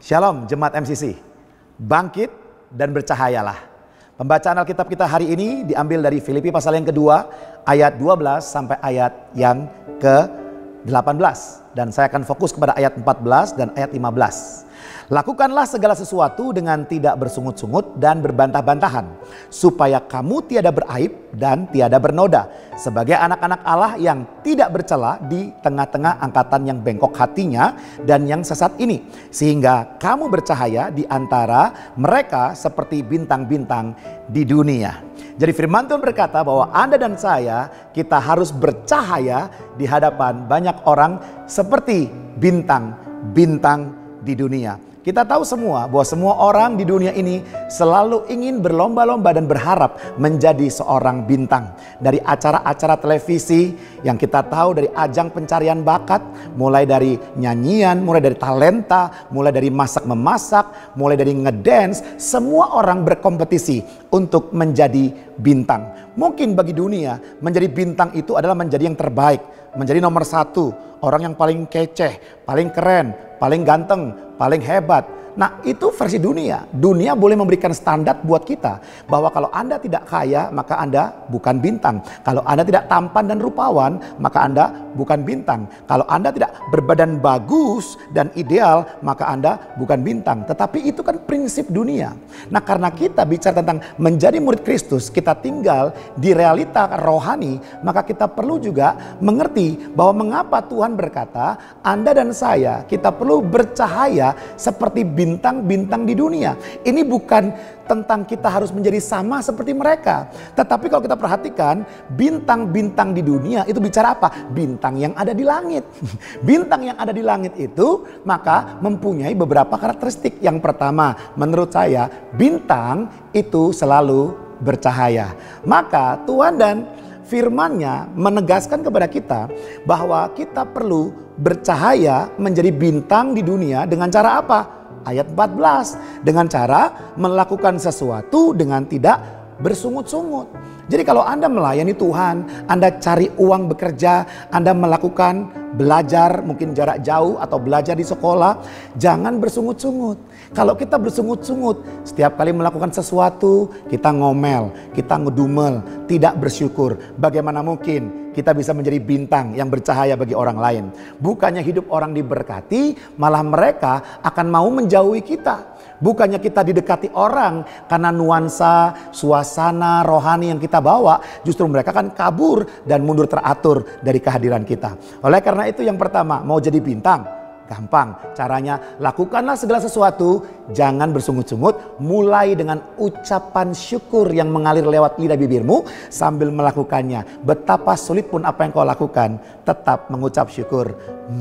Shalom Jemaat MCC, bangkit dan bercahayalah. Pembacaan Alkitab kita hari ini diambil dari Filipi pasal yang kedua ayat 12 sampai ayat yang ke-18. Dan saya akan fokus kepada ayat 14 dan ayat 15. Lakukanlah segala sesuatu dengan tidak bersungut-sungut dan berbantah-bantahan, supaya kamu tiada beraib dan tiada bernoda, sebagai anak-anak Allah yang tidak bercela di tengah-tengah angkatan yang bengkok hatinya dan yang sesat ini, sehingga kamu bercahaya di antara mereka seperti bintang-bintang di dunia. Jadi firman Tuhan berkata bahwa Anda dan saya, kita harus bercahaya di hadapan banyak orang seperti bintang-bintang di dunia. Kita tahu semua bahwa semua orang di dunia ini selalu ingin berlomba-lomba dan berharap menjadi seorang bintang. Dari acara-acara televisi yang kita tahu, dari ajang pencarian bakat, mulai dari nyanyian, mulai dari talenta, mulai dari masak-memasak, mulai dari ngedance, semua orang berkompetisi untuk menjadi bintang. Mungkin bagi dunia menjadi bintang itu adalah menjadi yang terbaik, menjadi nomor satu, orang yang paling keceh, paling keren, paling ganteng, paling hebat. Nah, itu versi dunia. Dunia boleh memberikan standar buat kita bahwa kalau Anda tidak kaya, maka Anda bukan bintang. Kalau Anda tidak tampan dan rupawan, maka Anda bukan bintang. Kalau Anda tidak berbadan bagus dan ideal, maka Anda bukan bintang. Tetapi itu kan prinsip dunia. Nah, karena kita bicara tentang menjadi murid Kristus, kita tinggal di realita rohani, maka kita perlu juga mengerti bahwa mengapa Tuhan berkata, Anda dan saya, kita perlu bercahaya seperti bintang-bintang di dunia. Ini bukan tentang kita harus menjadi sama seperti mereka. Tetapi kalau kita perhatikan, bintang-bintang di dunia itu bicara apa? Bintang yang ada di langit. Bintang yang ada di langit itu maka mempunyai beberapa karakteristik. Yang pertama, menurut saya, bintang itu selalu bercahaya. Maka Tuhan dan firman-Nya menegaskan kepada kita bahwa kita perlu bercahaya menjadi bintang di dunia dengan cara apa? Ayat 14, dengan cara melakukan sesuatu dengan tidak bersungut-sungut. Jadi kalau Anda melayani Tuhan, Anda cari uang bekerja, Anda melakukan belajar mungkin jarak jauh atau belajar di sekolah, jangan bersungut-sungut. Kalau kita bersungut-sungut, setiap kali melakukan sesuatu kita ngomel, kita ngedumel, tidak bersyukur. Bagaimana mungkin kita bisa menjadi bintang yang bercahaya bagi orang lain? Bukannya hidup orang diberkati, malah mereka akan mau menjauhi kita. Bukannya kita didekati orang karena nuansa, suasana rohani yang kita bawa, justru mereka akan kabur dan mundur teratur dari kehadiran kita. Oleh karena itu yang pertama, mau jadi bintang, gampang. Caranya lakukanlah segala sesuatu, jangan bersungut-sungut. Mulai dengan ucapan syukur yang mengalir lewat lidah bibirmu sambil melakukannya. Betapa sulit pun apa yang kau lakukan, tetap mengucap syukur.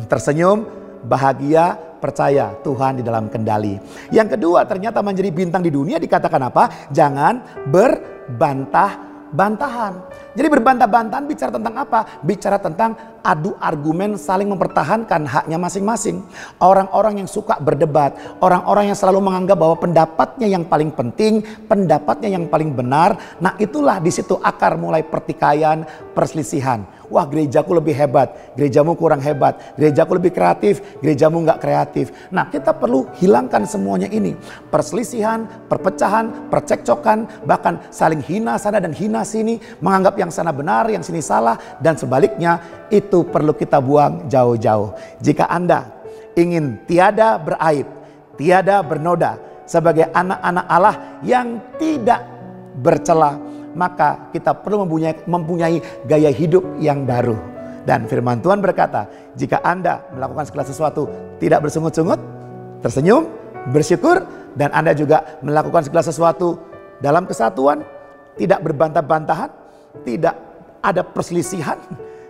Tersenyum, bahagia, percaya Tuhan di dalam kendali. Yang kedua, ternyata menjadi bintang di dunia dikatakan apa? Jangan berbantah-bantahan. Jadi berbantah-bantahan bicara tentang apa? Bicara tentang adu argumen, saling mempertahankan haknya masing-masing. Orang-orang yang suka berdebat, orang-orang yang selalu menganggap bahwa pendapatnya yang paling penting, pendapatnya yang paling benar. Nah, itulah di situ akar mulai pertikaian, perselisihan. Wah, gerejaku lebih hebat, gerejamu kurang hebat, gerejaku lebih kreatif, gerejamu nggak kreatif. Nah, kita perlu hilangkan semuanya ini. Perselisihan, perpecahan, percekcokan, bahkan saling hina sana dan hina sini, menganggap yang sana benar, yang sini salah, dan sebaliknya, itu perlu kita buang jauh-jauh. Jika Anda ingin tiada beraib, tiada bernoda, sebagai anak-anak Allah yang tidak bercela, maka kita perlu mempunyai gaya hidup yang baru. Dan firman Tuhan berkata, jika Anda melakukan segala sesuatu tidak bersungut-sungut, tersenyum, bersyukur, dan Anda juga melakukan segala sesuatu dalam kesatuan, tidak berbantah-bantahan, tidak ada perselisihan,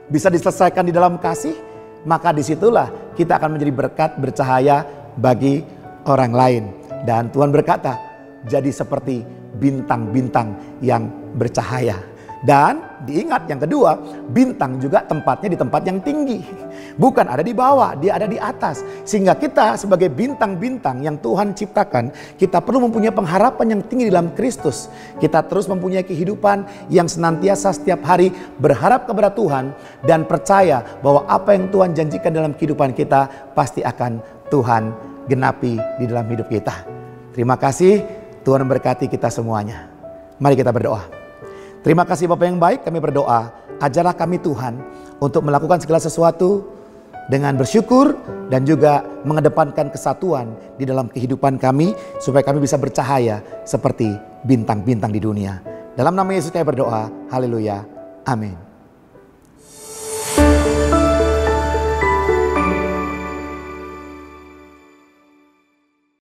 bisa diselesaikan di dalam kasih, maka disitulah kita akan menjadi berkat, bercahaya bagi orang lain. Dan Tuhan berkata, jadi seperti bintang-bintang yang bercahaya. Dan diingat yang kedua, bintang juga tempatnya di tempat yang tinggi. Bukan ada di bawah, dia ada di atas. Sehingga kita sebagai bintang-bintang yang Tuhan ciptakan, kita perlu mempunyai pengharapan yang tinggi dalam Kristus. Kita terus mempunyai kehidupan yang senantiasa setiap hari berharap kepada Tuhan dan percaya bahwa apa yang Tuhan janjikan dalam kehidupan kita pasti akan Tuhan genapi di dalam hidup kita. Terima kasih, Tuhan memberkati kita semuanya. Mari kita berdoa. Terima kasih Bapa yang baik, kami berdoa, ajarlah kami Tuhan untuk melakukan segala sesuatu dengan bersyukur dan juga mengedepankan kesatuan di dalam kehidupan kami supaya kami bisa bercahaya seperti bintang-bintang di dunia. Dalam nama Yesus kami berdoa, haleluya, amin.